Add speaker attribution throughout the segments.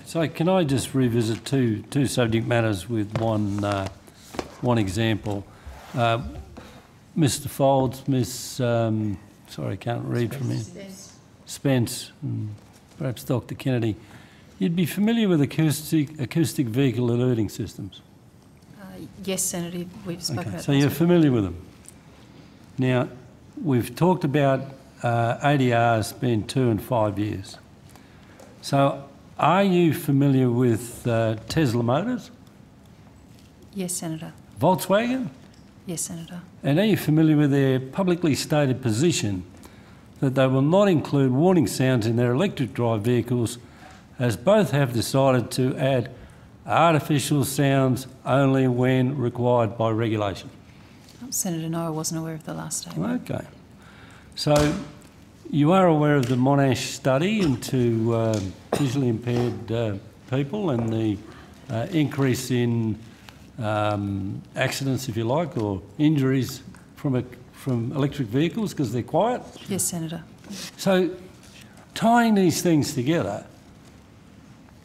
Speaker 1: So can I just revisit two subject matters with one example? Mr. Folds, sorry, I can't read from here. Spence, and perhaps Dr. Kennedy. You'd be familiar with acoustic vehicle alerting systems?
Speaker 2: Yes, Senator, we've spoken about that.
Speaker 1: So you're familiar with them. Now, we've talked about ADRs being 2 and 5 years. So are you familiar with Tesla Motors?
Speaker 2: Yes, Senator.
Speaker 1: Volkswagen?
Speaker 2: Yes, Senator.
Speaker 1: And are you familiar with their publicly stated position that they will not include warning sounds in their electric drive vehicles, as both have decided to add artificial sounds only when required by regulation?
Speaker 2: Senator, no, I wasn't aware of the last statement.
Speaker 1: Okay. So you are aware of the Monash study into visually impaired people and the increase in accidents, if you like, or injuries from electric vehicles because they're quiet?
Speaker 2: Yes, Senator.
Speaker 1: So tying these things together,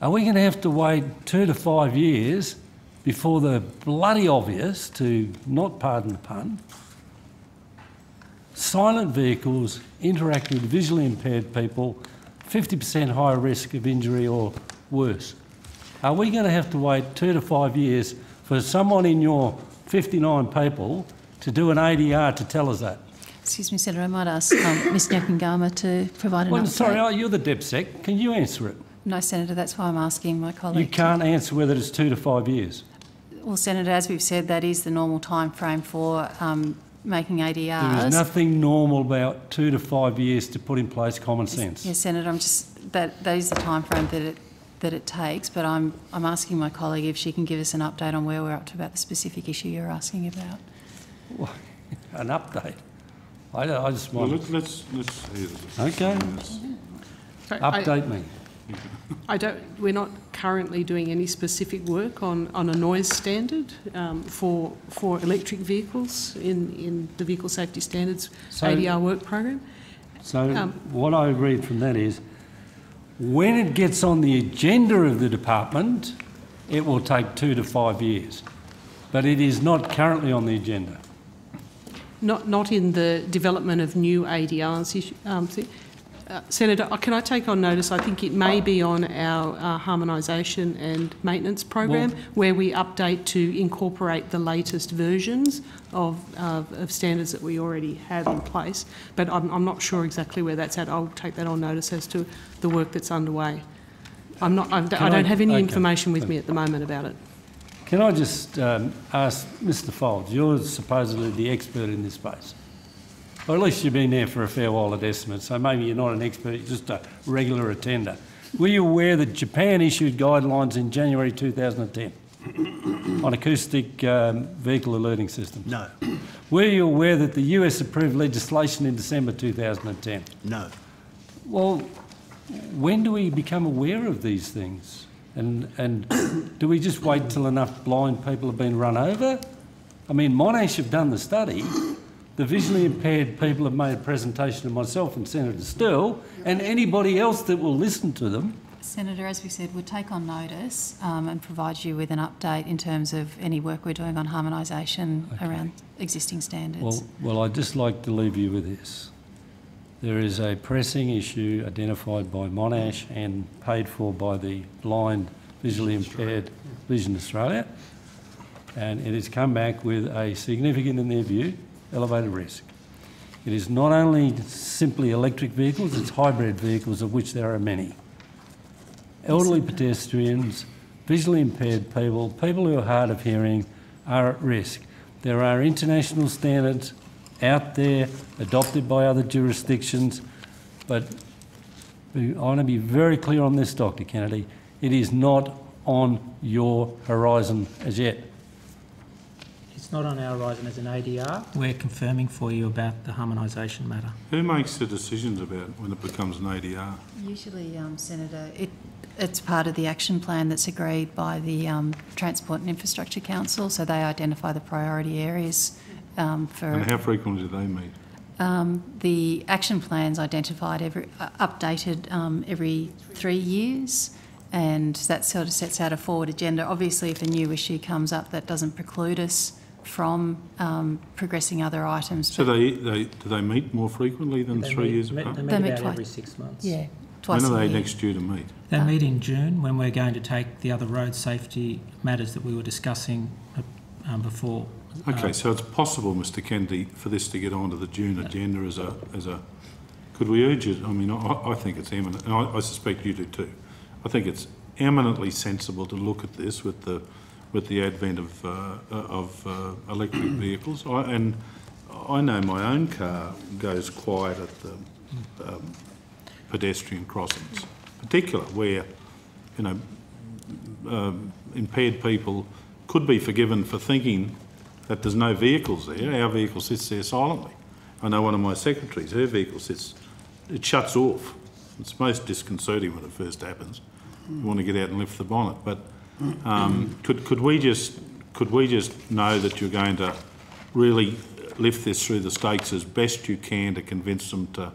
Speaker 1: are we going to have to wait 2 to 5 years before the bloody obvious, to not pardon the pun, silent vehicles interact with visually impaired people, 50% higher risk of injury or worse? Are we going to have to wait 2 to 5 years for someone in your 59 people to do an ADR to tell us that?
Speaker 2: Excuse me, Senator, I might ask Ms Nyakangama to provide an update.
Speaker 1: Sorry, you're the DepSec. Can you answer it?
Speaker 2: No, Senator, that's why I'm asking my colleague.
Speaker 1: You can't answer whether it's 2 to 5 years.
Speaker 2: Well, Senator, as we've said, that is the normal time frame for making ADRs.
Speaker 1: There is nothing normal about 2 to 5 years to put in place common sense.
Speaker 2: Yes, Senator, that is the time frame that it takes, but I'm asking my colleague if she can give us an update on where we're up to about the specific issue you're asking about.
Speaker 1: Well, an update? I just want...
Speaker 3: Well, let's hear this.
Speaker 1: Okay. Update me.
Speaker 4: We're not currently doing any specific work on a noise standard for electric vehicles in the Vehicle Safety Standards ADR work program.
Speaker 1: So what I read from that is, when it gets on the agenda of the department, it will take 2 to 5 years, but it is not currently on the agenda.
Speaker 4: Not in the development of new ADRs. Senator, can I take on notice? I think it may be on our harmonisation and maintenance program, where we update to incorporate the latest versions of standards that we already have in place. But I'm not sure exactly where that's at. I'll take that on notice as to the work that's underway. I don't have any information with me at the moment about it.
Speaker 1: Can I just ask Mr. Folds, you're supposedly the expert in this space. Or at least you've been there for a fair while at estimates, so maybe you're not an expert, you're just a regular attender. Were you aware that Japan issued guidelines in January 2010 on acoustic vehicle alerting systems?
Speaker 5: No.
Speaker 1: Were you aware that the US approved legislation in December 2010?
Speaker 5: No.
Speaker 1: Well, when do we become aware of these things? And do we just wait till enough blind people have been run over? I mean, Monash have done the study. The visually impaired people have made a presentation to myself and Senator Still, and anybody else that will listen to them.
Speaker 2: Senator, as we said, we'll take on notice and provide you with an update in terms of any work we're doing on harmonisation around existing standards.
Speaker 1: Well, I'd just like to leave you with this. There is a pressing issue identified by Monash and paid for by the Blind Visually Impaired Vision Australia, and it has come back with a significant, in their view, elevated risk. It is not only simply electric vehicles, it's hybrid vehicles, of which there are many. Elderly pedestrians, visually impaired people, people who are hard of hearing are at risk. There are international standards out there adopted by other jurisdictions, but I want to be very clear on this, Dr. Kennedy, it is not on your horizon as yet.
Speaker 6: It's not on our horizon as an ADR. We're confirming for you about the harmonisation matter.
Speaker 3: Who makes the decisions about when it becomes an ADR?
Speaker 2: Usually, Senator, it's part of the action plan that's agreed by the Transport and Infrastructure Council, so they identify the priority areas for...
Speaker 3: And how frequently do they meet?
Speaker 2: The action plan's identified updated every 3 years, and that sort of sets out a forward agenda. Obviously, if a new issue comes up, that doesn't preclude us from progressing other items.
Speaker 3: So do they meet more frequently than 3 years apart?
Speaker 6: They
Speaker 2: They
Speaker 6: meet
Speaker 2: meet
Speaker 6: about
Speaker 2: twice.
Speaker 6: every 6 months.
Speaker 2: Yeah, twice
Speaker 3: When are
Speaker 2: a
Speaker 3: they
Speaker 2: year.
Speaker 3: next due to meet?
Speaker 6: They meet in June when we're going to take the other road safety matters that we were discussing before.
Speaker 3: Okay, so it's possible, Mr Kennedy, for this to get onto the June agenda as a. Could we urge it? I mean, I think it's eminent, and I suspect you do too. I think it's eminently sensible to look at this with the advent of electric vehicles. I know my own car goes quiet at the pedestrian crossings, particularly where, you know, impaired people could be forgiven for thinking that there's no vehicles there. Our vehicle sits there silently. I know one of my secretaries, her vehicle it shuts off. It's most disconcerting when it first happens. You want to get out and lift the bonnet. But could we just know that you're going to really lift this through the stakes as best you can to convince them to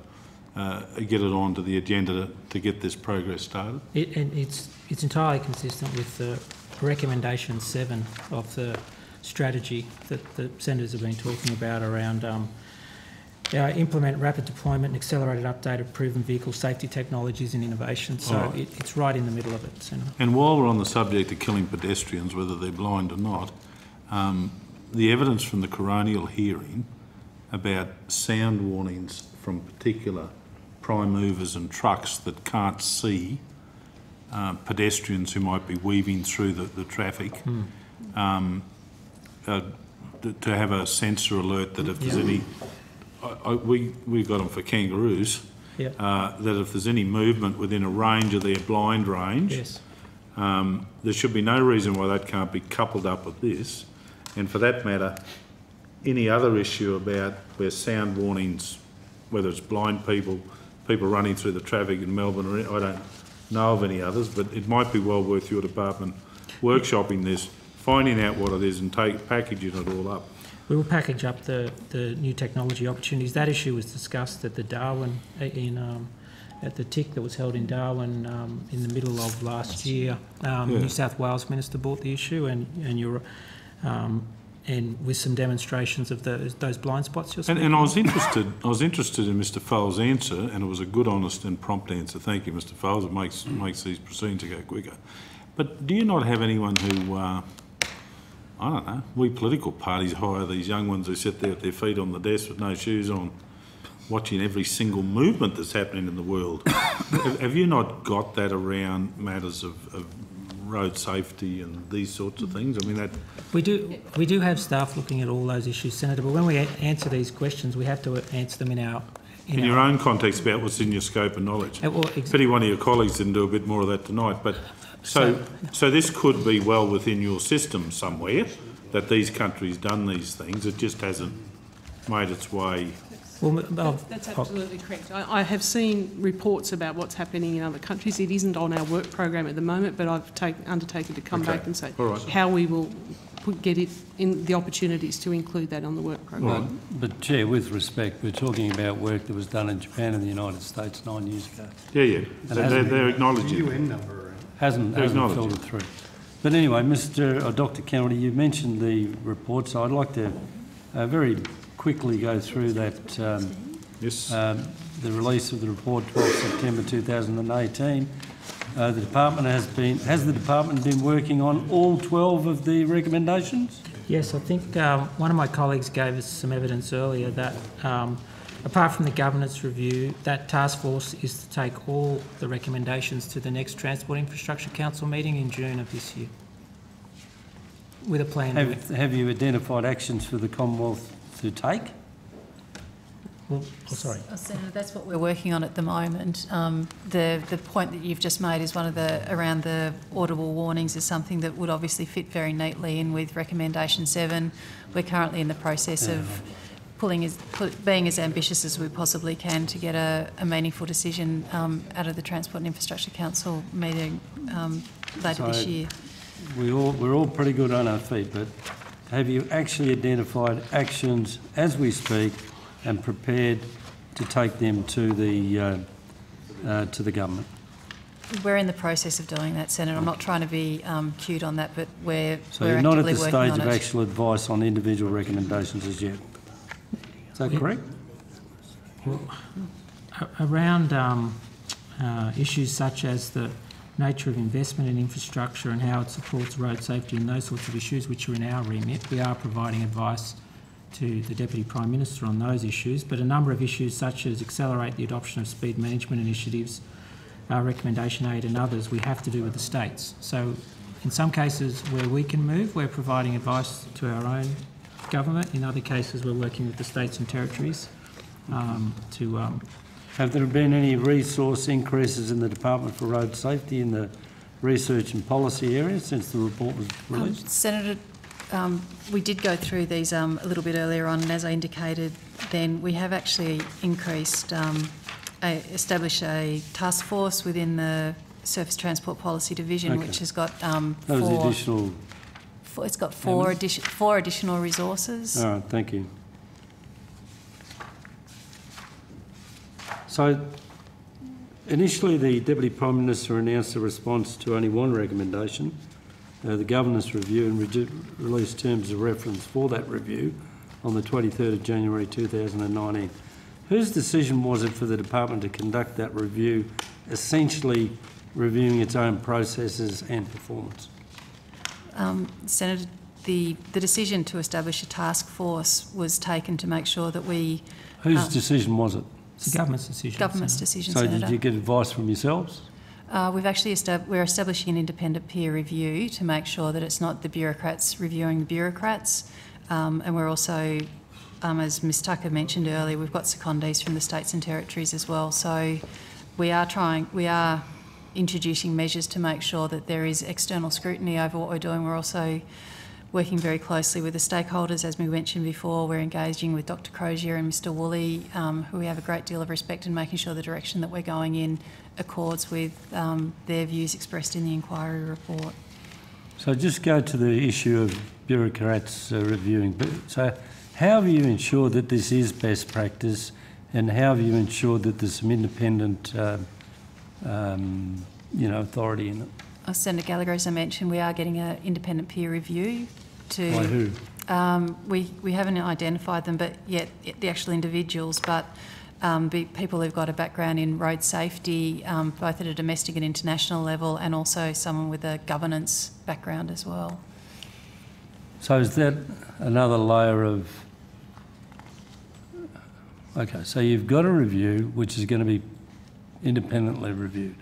Speaker 3: get it onto the agenda to get this progress started?
Speaker 6: It's entirely consistent with the recommendation 7 of the strategy that the senators have been talking about around implement rapid deployment and accelerated update of proven vehicle safety technologies and innovation. So
Speaker 3: Right.
Speaker 6: it's right in the middle of it, Senator.
Speaker 3: And while we're on the subject of killing pedestrians, whether they're blind or not, the evidence from the coronial hearing about sound warnings from particular prime movers and trucks that can't see pedestrians who might be weaving through the traffic, to have a sensor alert that if there's any, we got them for kangaroos, that if there's any movement within a range of their blind range,
Speaker 6: Yes.
Speaker 3: there should be no reason why that can't be coupled up with this. And for that matter, any other issue about where sound warnings, whether it's blind people running through the traffic in Melbourne, or I don't know of any others, but it might be well worth your department workshopping this, finding out what it is and packaging it all up.
Speaker 6: We will package up the new technology opportunities. That issue was discussed at the Darwin, at the TIC that was held in Darwin in the middle of last year. New South Wales Minister brought the issue, and with some demonstrations of those blind spots you're speaking.
Speaker 3: And I was interested in Mr Foles' answer, and it was a good, honest and prompt answer. Thank you, Mr Foles. It makes these proceedings go quicker. But do you not have anyone who, I don't know, we political parties hire these young ones who sit there with their feet on the desk with no shoes on, watching every single movement that's happening in the world? Have you not got that around matters of road safety and these sorts of things? I mean, that...
Speaker 6: We do have staff looking at all those issues, Senator, but when we answer these questions, we have to answer them in
Speaker 3: your own context about what's in your scope of knowledge. Pity one of your colleagues didn't do a bit more of that tonight. But so this could be well within your system somewhere, that these countries done these things. It just hasn't made its way.
Speaker 4: Well, that's absolutely correct. I have seen reports about what's happening in other countries. It isn't on our work program at the moment, but I've undertaken to come back and say how we will get it in the opportunities to include that on the work program.
Speaker 1: But Chair, with respect, we're talking about work that was done in Japan and the United States 9 years ago.
Speaker 3: Yeah. They're acknowledging it.
Speaker 5: UN number.
Speaker 1: Hasn't filtered through. But anyway, Dr. Kennedy, you mentioned the report, so I'd like to very quickly go through that.
Speaker 3: Yes.
Speaker 1: The release of the report, 12 September 2018. The department has the department been working on all 12 of the recommendations?
Speaker 6: Yes, I think one of my colleagues gave us some evidence earlier that apart from the governance review, that task force is to take all the recommendations to the next Transport Infrastructure Council meeting in June of this year with a plan.
Speaker 1: Have you identified actions for the Commonwealth to take?
Speaker 6: Well, sorry.
Speaker 2: Senator, that's what we're working on at the moment. The point that you've just made is around the audible warnings is something that would obviously fit very neatly in with recommendation 7. We're currently in the process of being as ambitious as we possibly can to get a meaningful decision out of the Transport and Infrastructure Council meeting later this year.
Speaker 1: We're all pretty good on our feet, but have you actually identified actions as we speak and prepared to take them to the government?
Speaker 2: We're in the process of doing that, Senator. I'm not trying to be cute on that, but we're
Speaker 1: So
Speaker 2: we're
Speaker 1: you're not at
Speaker 2: actively
Speaker 1: the
Speaker 2: working
Speaker 1: stage
Speaker 2: on
Speaker 1: of
Speaker 2: it.
Speaker 1: actual advice on individual recommendations as yet. Is that correct?
Speaker 6: Around issues such as the nature of investment in infrastructure and how it supports road safety and those sorts of issues which are in our remit, we are providing advice to the Deputy Prime Minister on those issues, but a number of issues such as accelerate the adoption of speed management initiatives, recommendation aid and others, we have to do with the states. So in some cases where we can move, we're providing advice to our own government. In other cases, we're working with the states and territories
Speaker 1: Have there been any resource increases in the Department for Road Safety in the research and policy area since the report was released?
Speaker 2: Senator, we did go through these a little bit earlier on, and as I indicated then, we have actually increased, established a task force within the Surface Transport Policy Division,
Speaker 1: Okay.
Speaker 2: which has got
Speaker 1: That was the additional...
Speaker 2: it's got four additional resources.
Speaker 1: All right, thank you. So, initially the Deputy Prime Minister announced a response to only one recommendation, the Governance Review, and released terms of reference for that review on the 23rd of January 2019. Whose decision was it for the Department to conduct that review, essentially reviewing its own processes and performance?
Speaker 2: Senator, the decision to establish a task force was taken to make sure that we...
Speaker 1: Whose decision was it?
Speaker 6: It's the government's decision.
Speaker 2: Government's
Speaker 6: Senator.
Speaker 2: decision,
Speaker 1: So
Speaker 2: Senator.
Speaker 1: did you get advice from yourselves?
Speaker 2: We've actually we're establishing an independent peer review to make sure that it's not the bureaucrats reviewing the bureaucrats, and we're also, as Ms Tucker mentioned earlier, we've got secondees from the states and territories as well. So we are introducing measures to make sure that there is external scrutiny over what we're doing. We're also working very closely with the stakeholders, as we mentioned before. We're engaging with Dr Crozier and Mr Woolley, who we have a great deal of respect, and making sure the direction that we're going in accords with their views expressed in the inquiry report.
Speaker 1: So just go to the issue of bureaucrats reviewing. So how have you ensured that this is best practice, and how have you ensured that there's some independent authority in it?
Speaker 2: Senator Gallagher, as I mentioned, we are getting an independent peer review to...
Speaker 1: By who?
Speaker 2: We haven't identified them, but yet the actual individuals, but people who've got a background in road safety, both at a domestic and international level, and also someone with a governance background as well.
Speaker 1: So is that another layer of... Okay, so you've got a review which is going to be independently reviewed.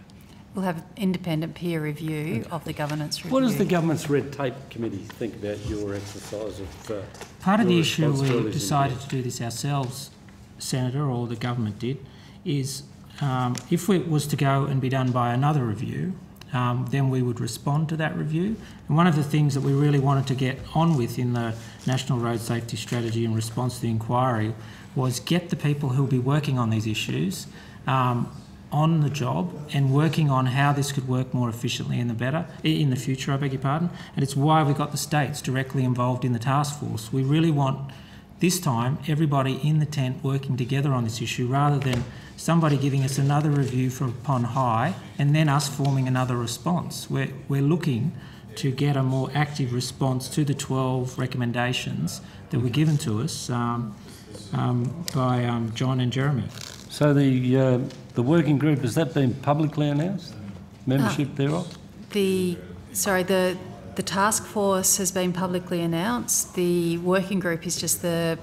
Speaker 2: We'll have independent peer review of the governance review.
Speaker 1: What does the government's red tape committee think about your exercise of
Speaker 6: Part of the
Speaker 1: your
Speaker 6: issue we
Speaker 1: responsibilities
Speaker 6: decided to do this ourselves, Senator, or the government did, is if it was to go and be done by another review, then we would respond to that review. And one of the things that we really wanted to get on with in the National Road Safety Strategy in response to the inquiry was get the people who will be working on these issues on the job and working on how this could work more efficiently in the future, I beg your pardon. And it's why we got the states directly involved in the task force. We really want, this time, everybody in the tent working together on this issue, rather than somebody giving us another review from upon high and then us forming another response. We're looking to get a more active response to the 12 recommendations that were given to us by John and Jeremy.
Speaker 1: So the working group, has that been publicly announced? Membership thereof?
Speaker 2: The task force has been publicly announced. The working group is just the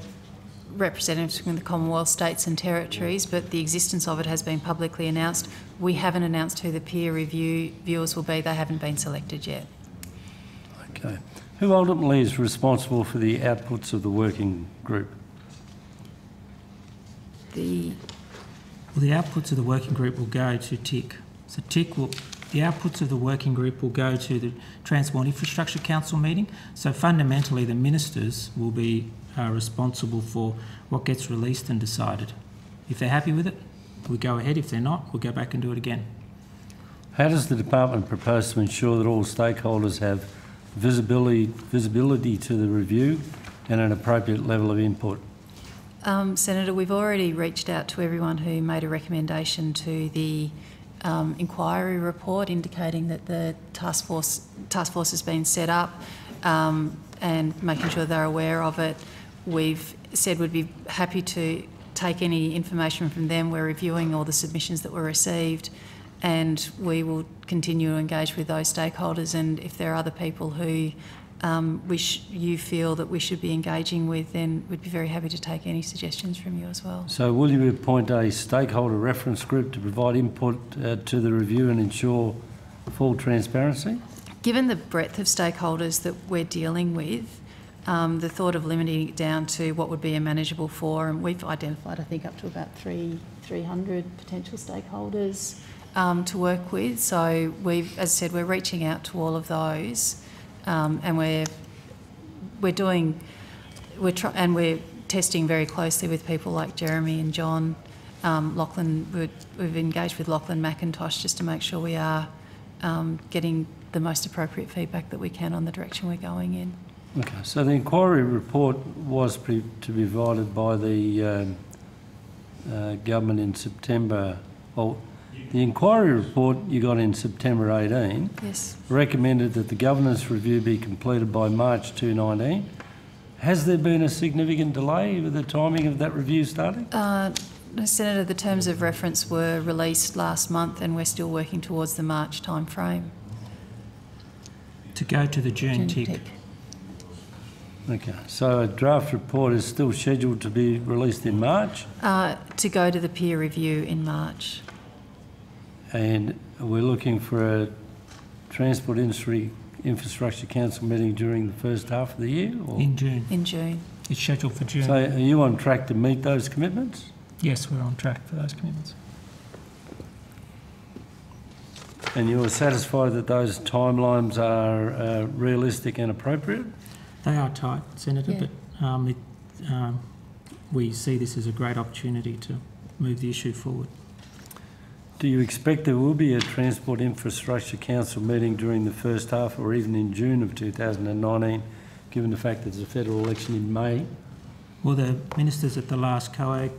Speaker 2: representatives from the Commonwealth, states and territories, but the existence of it has been publicly announced. We haven't announced who the peer reviewers will be. They haven't been selected yet.
Speaker 1: Okay. Who ultimately is responsible for the outputs of the working group?
Speaker 2: The
Speaker 6: outputs of the working group will go to TIC. So the outputs of the working group will go to the Transport Infrastructure Council meeting. So fundamentally, the ministers will be responsible for what gets released and decided. If they're happy with it, we go ahead. If they're not, we'll go back and do it again.
Speaker 1: How does the department propose to ensure that all stakeholders have visibility to the review and an appropriate level of input?
Speaker 2: Senator, we've already reached out to everyone who made a recommendation to the inquiry report indicating that the task force has been set up, and making sure they're aware of it. We've said we'd be happy to take any information from them. We're reviewing all the submissions that were received, and we will continue to engage with those stakeholders. And if there are other people who you feel that we should be engaging with, then we'd be very happy to take any suggestions from you as well.
Speaker 1: So will you appoint a stakeholder reference group to provide input to the review and ensure full transparency?
Speaker 2: Given the breadth of stakeholders that we're dealing with, the thought of limiting it down to what would be a manageable forum, we've identified, I think, up to about 300 potential stakeholders to work with. So as I said, we're reaching out to all of those, and we're testing very closely with people like Jeremy and John. Lachlan, we've engaged with Lachlan McIntosh just to make sure we are getting the most appropriate feedback that we can on the direction we're going in.
Speaker 1: Okay, so the inquiry report was to be provided by the government in September. Well, the inquiry report you got in September 18
Speaker 2: yes.
Speaker 1: recommended that the governance review be completed by March 2019. Has there been a significant delay with the timing of that review starting?
Speaker 2: Senator, the terms of reference were released last month, and we're still working towards the March time frame.
Speaker 6: To go to the June tick.
Speaker 1: Okay, so a draft report is still scheduled to be released in March?
Speaker 2: To go to the peer review in March.
Speaker 1: And we're looking for a Transport Industry Infrastructure Council meeting during the first half of the year? Or?
Speaker 6: In June.
Speaker 2: In June.
Speaker 6: It's scheduled for June.
Speaker 1: So are you on track to meet those commitments?
Speaker 6: Yes, we're on track for those commitments.
Speaker 1: And you're satisfied that those timelines are realistic and appropriate?
Speaker 6: They are tight, Senator,
Speaker 2: yeah.
Speaker 6: but we see this as a great opportunity to move the issue forward.
Speaker 1: Do you expect there will be a Transport Infrastructure Council meeting during the first half or even in June of 2019, given the fact that there's a federal election in May?
Speaker 6: Well, the ministers at the last COAG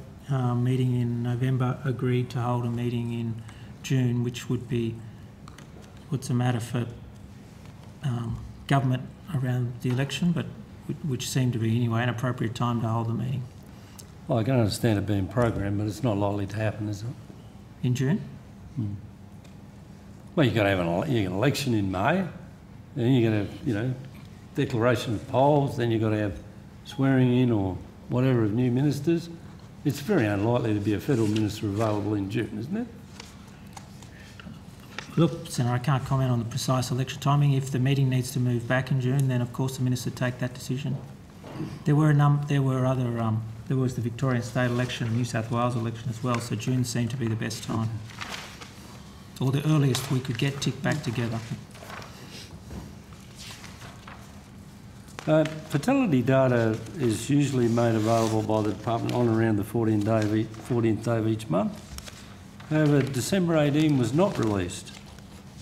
Speaker 6: meeting in November agreed to hold a meeting in June, which would be what's a matter for government around the election, but which seemed to be anyway an appropriate time to hold the meeting.
Speaker 1: Well, I can understand it being programmed, but it's not likely to happen, is it?
Speaker 6: In June?
Speaker 1: Well, you've got to have an election in May, then you've got to have, declaration of polls, then you've got to have swearing in or whatever of new ministers. It's very unlikely to be a federal minister available in June, isn't it?
Speaker 6: Look, Senator, I can't comment on the precise election timing. If the meeting needs to move back in June, then of course the minister would take that decision. There was the Victorian state election, New South Wales election as well, so June seemed to be the best time, or the earliest we could get ticked back together.
Speaker 1: Fatality data is usually made available by the department on around the 14th day of each month. However, December 18 was not released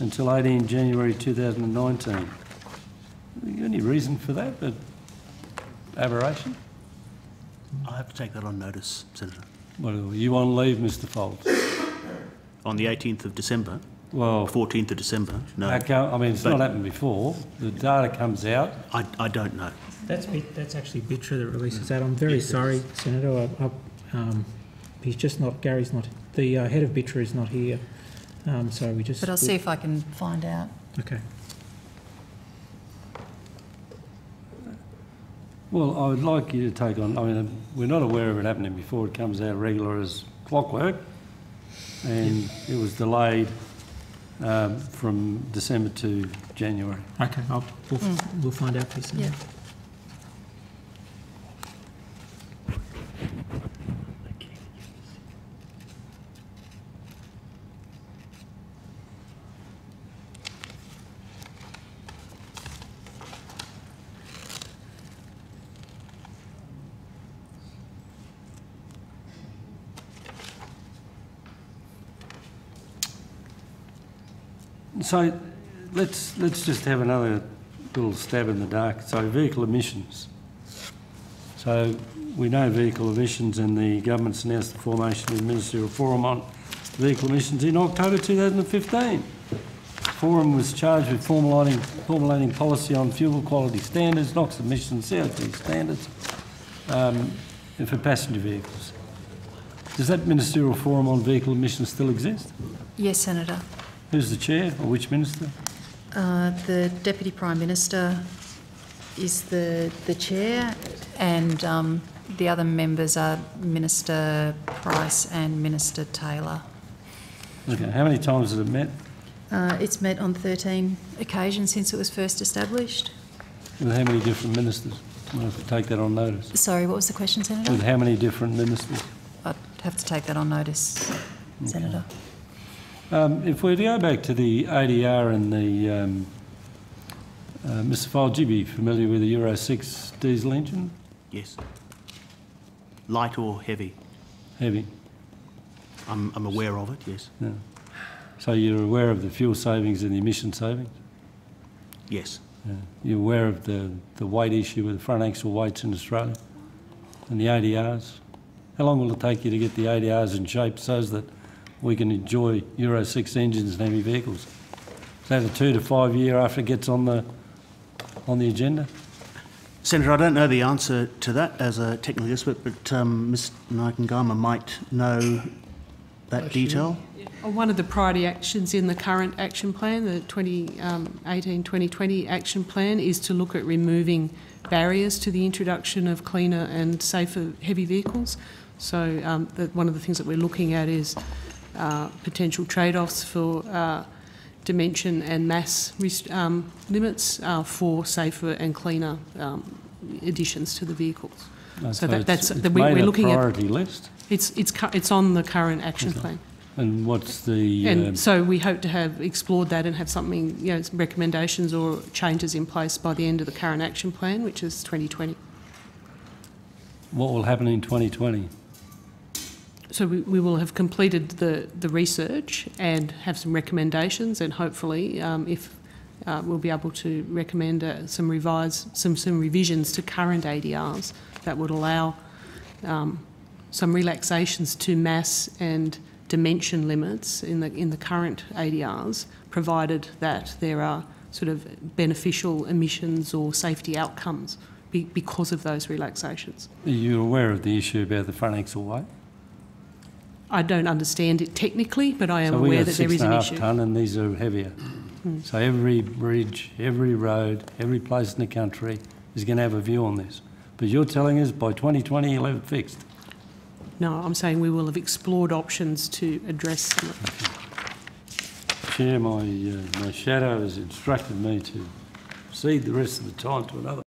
Speaker 1: until 18 January 2019. Any reason for that? Aberration?
Speaker 5: I have to take that on notice, Senator.
Speaker 1: Well, you on leave, Mr. Foltz?
Speaker 5: On the 18th of December?
Speaker 1: Well,
Speaker 5: 14th of December? No.
Speaker 1: I mean, it's not happened before. The data comes out.
Speaker 5: I don't know.
Speaker 6: That's actually Pt3 that releases that. I'm very sorry, Senator. He's just not, Gary's not, the head of Pt3 is not here. So we just...
Speaker 2: But I'll see if I can find out.
Speaker 6: Okay.
Speaker 1: Well, I would like you to take on, we're not aware of it happening before. It comes out regular as clockwork, and it was delayed from December to January.
Speaker 6: Okay, we'll find out for you, Senator.
Speaker 2: Yeah.
Speaker 1: So let's just have another little stab in the dark. So vehicle emissions. So we know vehicle emissions, and the government's announced the formation of a ministerial forum on vehicle emissions in October 2015. Forum was charged with formulating policy on fuel quality standards, NOx emissions, CO2 standards for passenger vehicles. Does that ministerial forum on vehicle emissions still exist?
Speaker 2: Yes, Senator.
Speaker 1: Who's the chair, or which minister?
Speaker 2: The Deputy Prime Minister is the chair, and the other members are Minister Price and Minister Taylor.
Speaker 1: Okay, how many times has it met?
Speaker 2: It's met on 13 occasions since it was first established.
Speaker 1: With how many different ministers? I'll have to take that on notice.
Speaker 2: Sorry, what was the question, Senator?
Speaker 1: With how many different ministers?
Speaker 2: I'd have to take that on notice, Senator.
Speaker 1: If we go back to the ADR and the... Mr Fole, would you be familiar with the Euro 6 diesel engine?
Speaker 5: Yes. Light or heavy?
Speaker 1: Heavy.
Speaker 5: I'm aware of it, yes.
Speaker 1: Yeah. So you're aware of the fuel savings and the emission savings?
Speaker 5: Yes.
Speaker 1: Yeah. You're aware of the weight issue with the front axle weights in Australia and the ADRs? How long will it take you to get the ADRs in shape so that we can enjoy Euro 6 engines and heavy vehicles? Is that a 2 to 5 year after it gets on the agenda?
Speaker 5: Senator, I don't know the answer to that as a technical expert, but Ms Naikangama might know that detail.
Speaker 4: One of the priority actions in the current action plan, the 2018-2020 action plan, is to look at removing barriers to the introduction of cleaner and safer heavy vehicles. So one of the things that we're looking at is potential trade-offs for dimension and mass limits for safer and cleaner additions to the vehicles.
Speaker 1: So
Speaker 4: that's
Speaker 1: it's
Speaker 4: we're
Speaker 1: made
Speaker 4: looking
Speaker 1: a priority list?
Speaker 4: It's on the current action plan.
Speaker 1: And what's the...
Speaker 4: And so we hope to have explored that and have something, some recommendations or changes in place by the end of the current action plan, which is 2020.
Speaker 1: What will happen in 2020?
Speaker 4: So we will have completed the research and have some recommendations, and hopefully we'll be able to recommend some revisions to current ADRs that would allow some relaxations to mass and dimension limits in the current ADRs, provided that there are sort of beneficial emissions or safety outcomes because of those relaxations.
Speaker 1: Are you aware of the issue about the front axle weight?
Speaker 4: I don't understand it technically, but I am aware that there is an issue.
Speaker 1: So we got 6.5 tonne and these are heavier. So every bridge, every road, every place in the country is going to have a view on this. But you're telling us by 2020 you'll have it fixed?
Speaker 4: No, I'm saying we will have explored options to address some of
Speaker 1: that. Chair, my shadow has instructed me to cede the rest of the time to another.